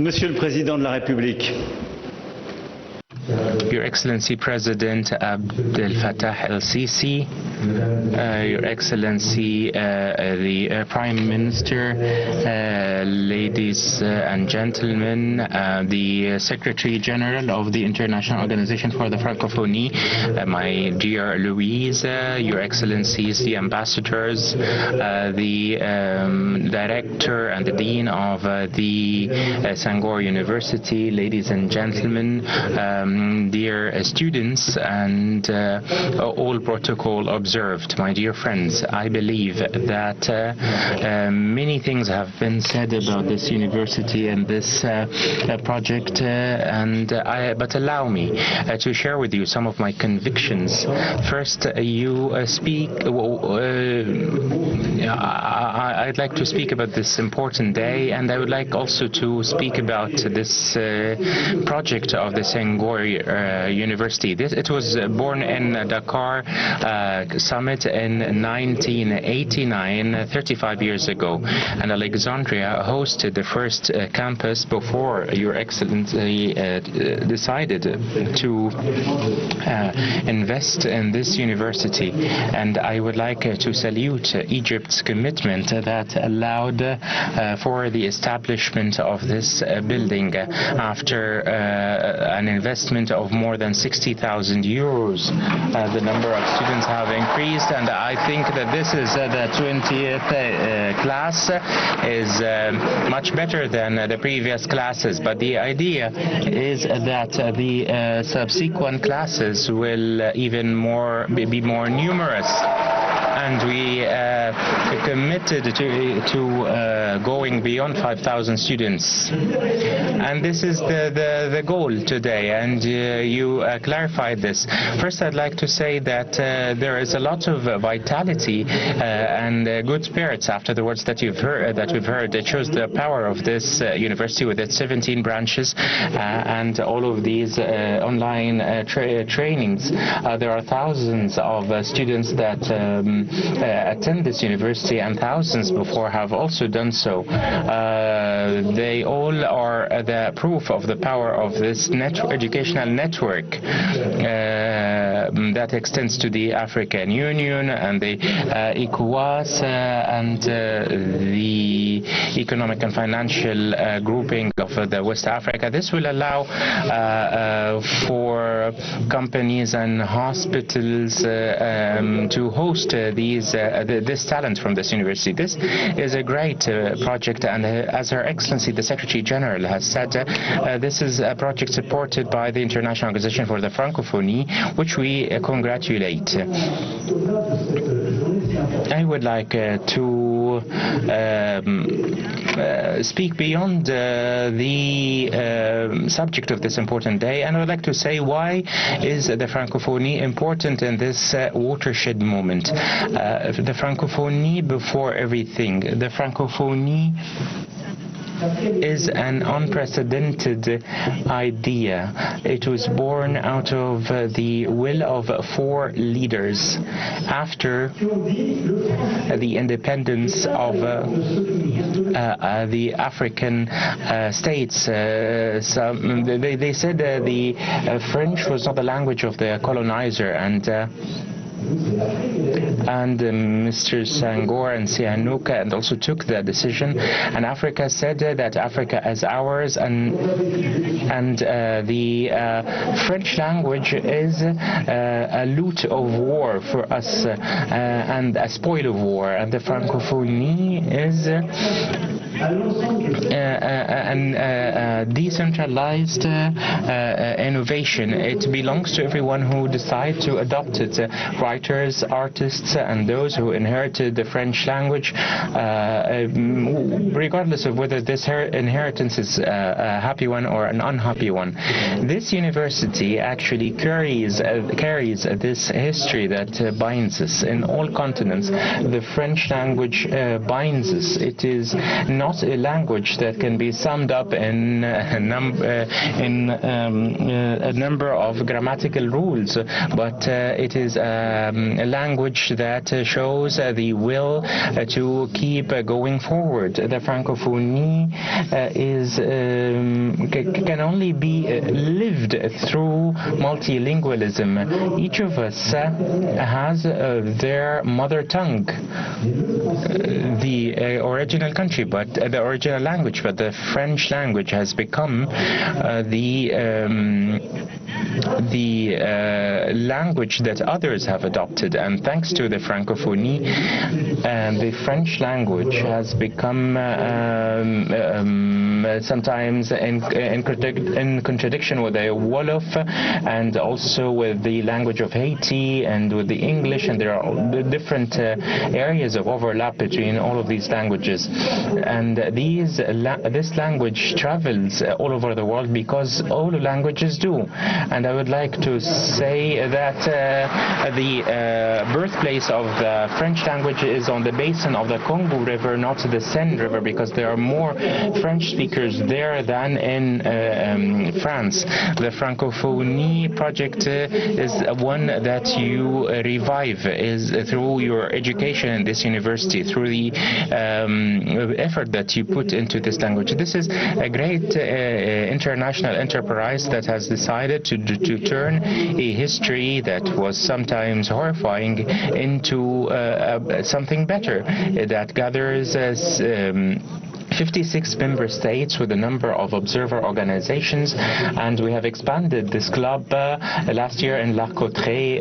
Monsieur le Président de la République. Your Excellency President Abdel Fattah el-Sisi, Your Excellency the Prime Minister, ladies and gentlemen, the Secretary General of the International Organization for the Francophonie, my dear Louise, Your Excellencies, the ambassadors, the Director and the Dean of the Senghor University, ladies and gentlemen, dear students, and all protocol observed. My dear friends, I believe that many things have been said about this university and this project, but allow me to share with you some of my convictions. First, I'd like to speak about this important day, and I would like also to speak about this project of the Senghor University. It was born in Dakar summit in 1989, 35 years ago, and Alexandria hosted the first campus before Your Excellency decided to invest in this university. And I would like to salute Egypt's commitment that allowed for the establishment of this building after an investment of more than 60,000 euros. The number of students have increased, and I think that this is the 20th class is much better than the previous classes, but the idea is that the subsequent classes will even be more numerous. And we committed to going beyond 5,000 students. And this is the goal today, and you clarified this. First, I'd like to say that there is a lot of vitality and good spirits after the words that we've heard. It shows the power of this university with its 17 branches and all of these online trainings. There are thousands of students that attend this university, and thousands before have also done so. They all are the proof of the power of this educational network that extends to the African Union and the ECOWAS and the Economic and Financial Grouping of the West Africa. This will allow for companies and hospitals to host this talent from this university. This is a great project, and as Her Excellency the Secretary General has said, this is a project supported by the International Organization for the Francophonie, which we congratulate. I would like to speak beyond the subject of this important day, and I would like to say why is the Francophonie important in this watershed moment. The Francophonie before everything. The Francophonie is an unprecedented idea. It was born out of the will of 4 leaders after the independence of the African states. They said the French was not the language of the colonizer, and Mr. Senghor and Sihanouk and also took the decision, and Africa said that Africa is ours, and the French language is a loot of war for us and a spoil of war, and the Francophonie is decentralized innovation. It belongs to everyone who decides to adopt it. Writers, artists, and those who inherited the French language, regardless of whether this inheritance is a happy one or an unhappy one. This university actually carries this history that binds us in all continents. The French language binds us. It is not a language that can be summed up in a number of grammatical rules, but it is a language that shows the will to keep going forward. The Francophonie can only be lived through multilingualism. Each of us has their mother tongue, the original country, but the original language, but the French language has become the language that others have adopted, and thanks to the Francophonie, the French language has become sometimes in contradiction with the Wolof and also with the language of Haiti and with the English, and there are different areas of overlap between all of these languages, and this language travels all over the world because all languages do. And I would like to say that the birthplace of the French language is on the basin of the Congo River, not the Seine River, because there are more French speakers there than in France. The Francophonie project is one that you revive is through your education in this university, through the effort that you put into this language. This is a great international enterprise that has decided to turn a history that was sometimes horrifying into something better, that gathers 56 member states with a number of observer organizations, and we have expanded this club last year in L'Arcotré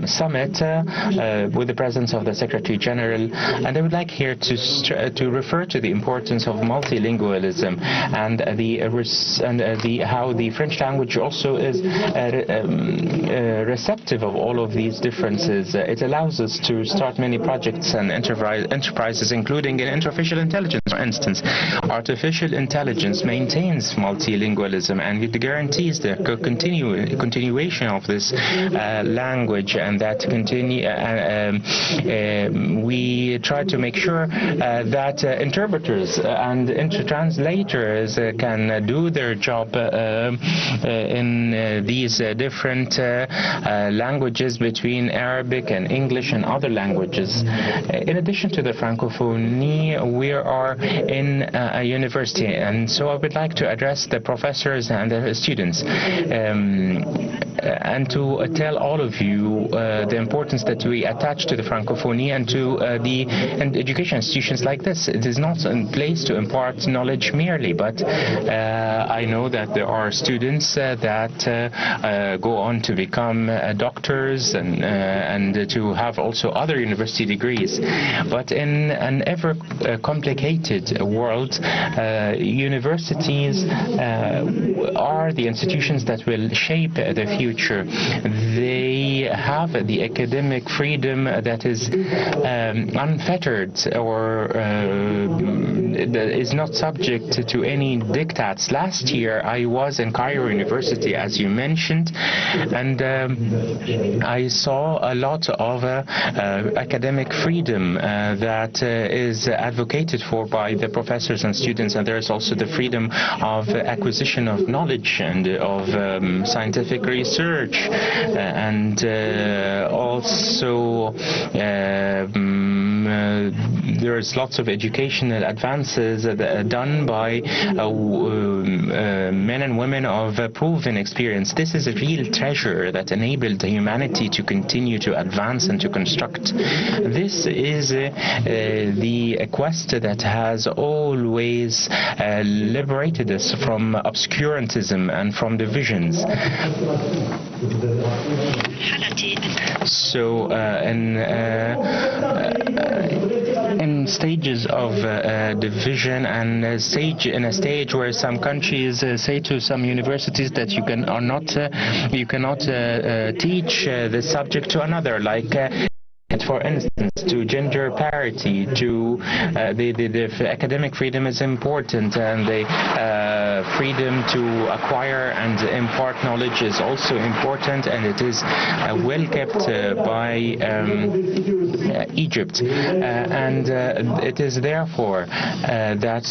summit with the presence of the Secretary General. And I would like here to refer to the importance of multilingualism and how the French language also is receptive of all of these differences. It allows us to start many projects and enterprises, including in artificial intelligence, for instance. Artificial intelligence maintains multilingualism, and it guarantees the continuation of this language, and that we try to make sure that interpreters and translators can do their job in these different languages between Arabic and English and other languages. In addition to the Francophonie, we are in a university, and so I would like to address the professors and the students and to tell all of you the importance that we attach to the Francophonie and to the education institutions like this. It is not a place to impart knowledge merely, but I know that there are students that go on to become doctors and to have also other university degrees. But in an ever complicated world, universities are the institutions that will shape the future. They have the academic freedom that is unfettered or is not subject to any diktats. Last year I was in Cairo University, as you mentioned, and I saw a lot of academic freedom that is advocated for by the professors and students, and there is also the freedom of acquisition of knowledge and of scientific research, and also there is lots of educational advances done by men and women of proven experience. This is a real treasure that enabled humanity to continue to advance and to construct. This is the quest that has always liberated us from obscurantism and from divisions. So in stages of division and in a stage where some countries say to some universities that you cannot teach this subject to another, like for instance, to gender parity, to the academic freedom is important, and the freedom to acquire and impart knowledge is also important, and it is well kept by Egypt. And it is therefore that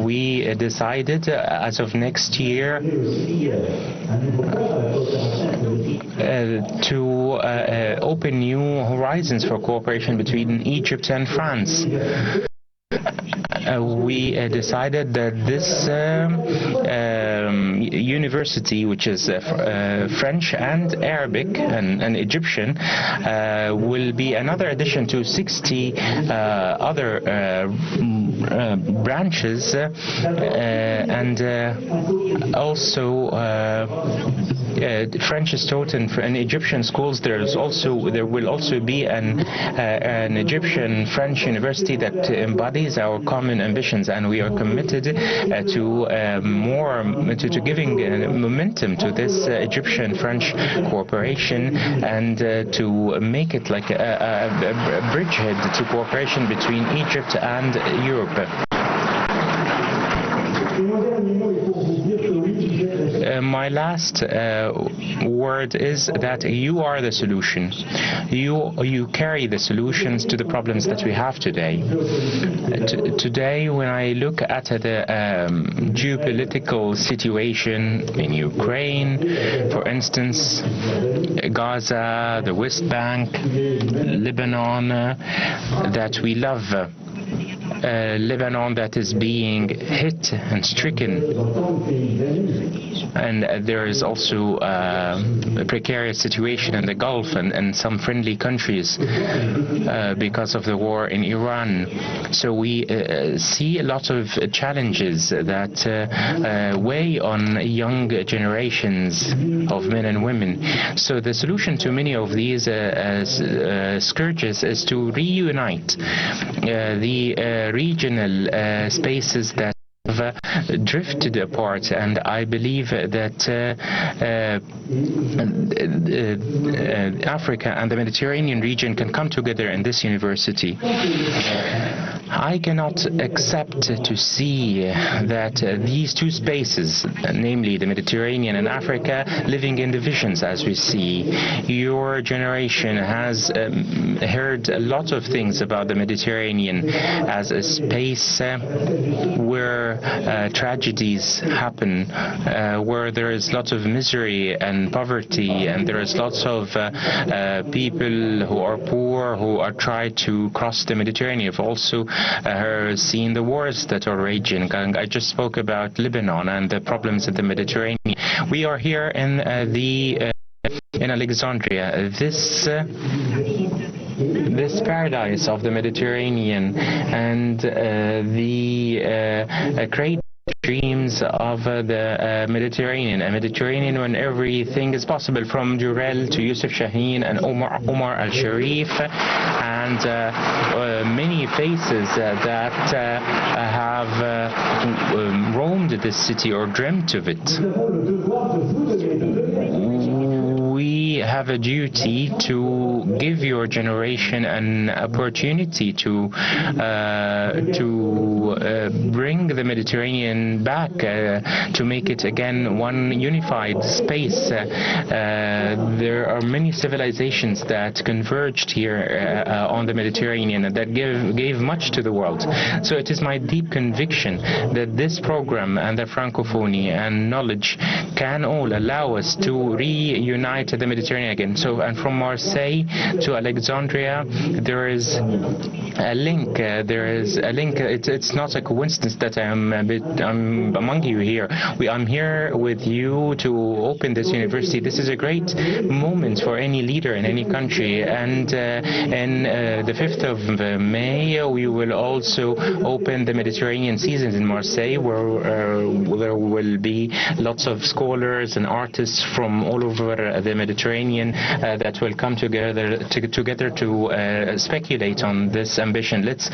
we decided as of next year to open new horizons for cooperation between Egypt and France. We decided that this university, which is French and Arabic and Egyptian, will be another addition to 60 other branches, and also French is taught in Egyptian schools. There will also be an Egyptian French university that embodies our common ambitions, and we are committed to giving momentum to this Egyptian French cooperation, and to make it like a bridgehead to cooperation between Egypt and Europe. My last word is that you are the solution. You carry the solutions to the problems that we have today. Today, when I look at the geopolitical situation in Ukraine, for instance, Gaza, the West Bank, Lebanon, that we love, Lebanon that is being hit and stricken, and there is also a precarious situation in the Gulf and some friendly countries because of the war in Iran. So we see a lot of challenges that weigh on young generations of men and women. So the solution to many of these scourges is to reunite the regional spaces that have drifted apart, and I believe that Africa and the Mediterranean region can come together in this university. I cannot accept to see that these two spaces, namely the Mediterranean and Africa, living in divisions as we see. Your generation has heard a lot of things about the Mediterranean as a space where tragedies happen, where there is lots of misery and poverty, and there is lots of people who are poor who are trying to cross the Mediterranean. I've also seen the wars that are raging. I just spoke about Lebanon and the problems in the Mediterranean. We are here in in Alexandria. This paradise of the Mediterranean and the great dreams of the Mediterranean, a Mediterranean when everything is possible, from Jurel to Yusuf Shaheen and Omar Al-Sharif, and many faces that have roamed this city or dreamt of it. We have a duty to give your generation an opportunity to bring the Mediterranean back, to make it again one unified space. There are many civilizations that converged here on the Mediterranean that gave much to the world. So it is my deep conviction that this program and the Francophonie and knowledge can all allow us to reunite the Mediterranean again. So, and from Marseille to Alexandria, there is a link. It's not a coincidence that I'm among you here. I'm here with you to open this university. This is a great moment for any leader in any country. And in the 5th of May, we will also open the Mediterranean seasons in Marseille, where there will be lots of scholars and artists from all over the Mediterranean that will come together to speculate on this ambition. Let's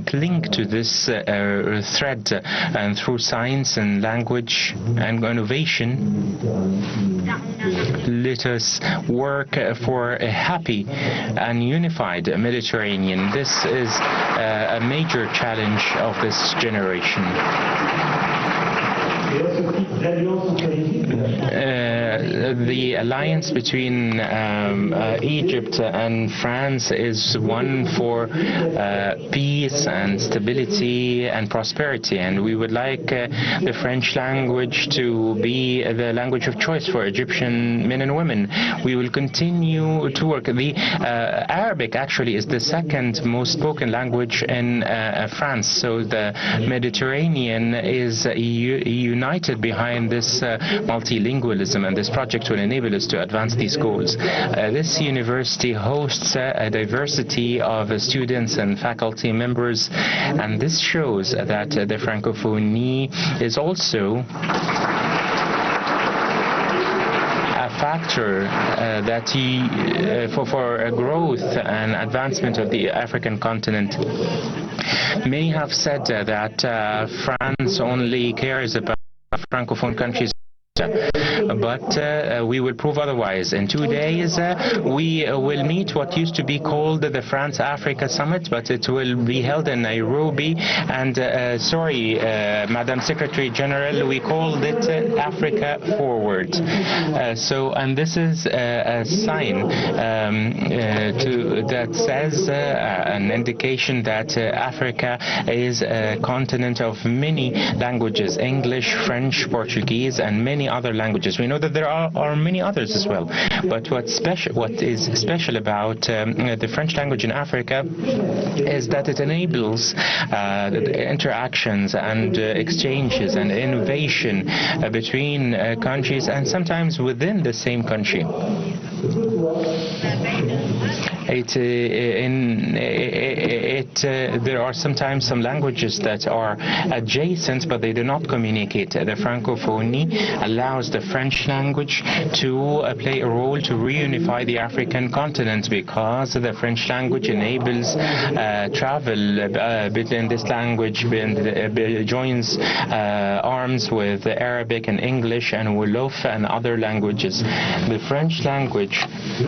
cling to this thread, and through science and language and innovation, let us work for a happy and unified Mediterranean. This is a major challenge of this generation. the alliance between Egypt and France is one for peace and stability and prosperity, and we would like the French language to be the language of choice for Egyptian men and women. We will continue to work. The Arabic actually is the second most spoken language in France, so the Mediterranean is united behind this multilingualism, and this project will enable us to advance these goals. This university hosts a diversity of students and faculty members, and this shows that the Francophonie is also factor that for growth and advancement of the African continent. Many have said that France only cares about Francophone countries, but we will prove otherwise. In 2 days, we will meet what used to be called the France-Africa Summit, but it will be held in Nairobi. And sorry, Madam Secretary General, we called it Africa Forward. And this is a sign that says an indication that Africa is a continent of many languages: English, French, Portuguese, and many other languages. We know that there are many others as well, but what is special about the French language in Africa is that it enables interactions and exchanges and innovation between countries, and sometimes within the same country. There are sometimes some languages that are adjacent, but they do not communicate. The Francophonie allows the French language to play a role to reunify the African continent, because the French language enables travel between this language, joins arms with Arabic and English and Wolof and other languages. The French language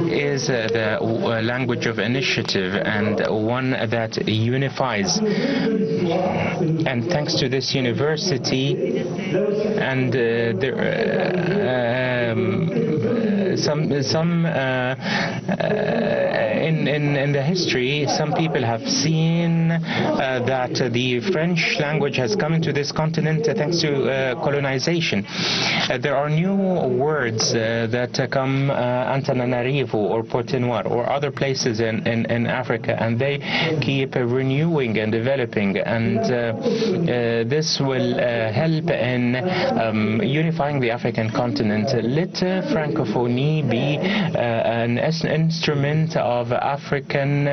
is the language of initiative and one that unifies. And thanks to this university, and in the history, some people have seen that the French language has come into this continent thanks to colonization. There are new words that come Antananarivo or Pointe-Noire or other places in Africa, and they keep renewing and developing, and this will help in unifying the African continent. Let Francophonie be an instrument of African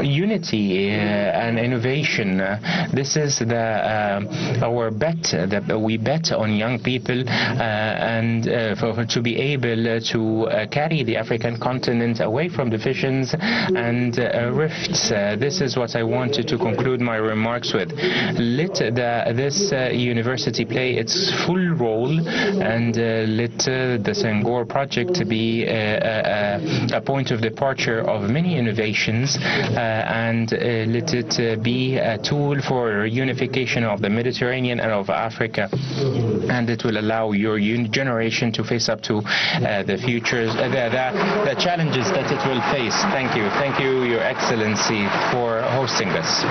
unity and innovation. This is our bet, that we bet on young people and to be able to carry the African continent away from divisions and rifts. This is what I wanted to conclude my remarks with. Let this university play its full role, and let the Senghor project be a point of departure of many innovations, and let it be a tool for unification of the Mediterranean and of Africa, and it will allow your generation to face up to the futures, the challenges that it will face. Thank you, Your Excellency, for hosting us.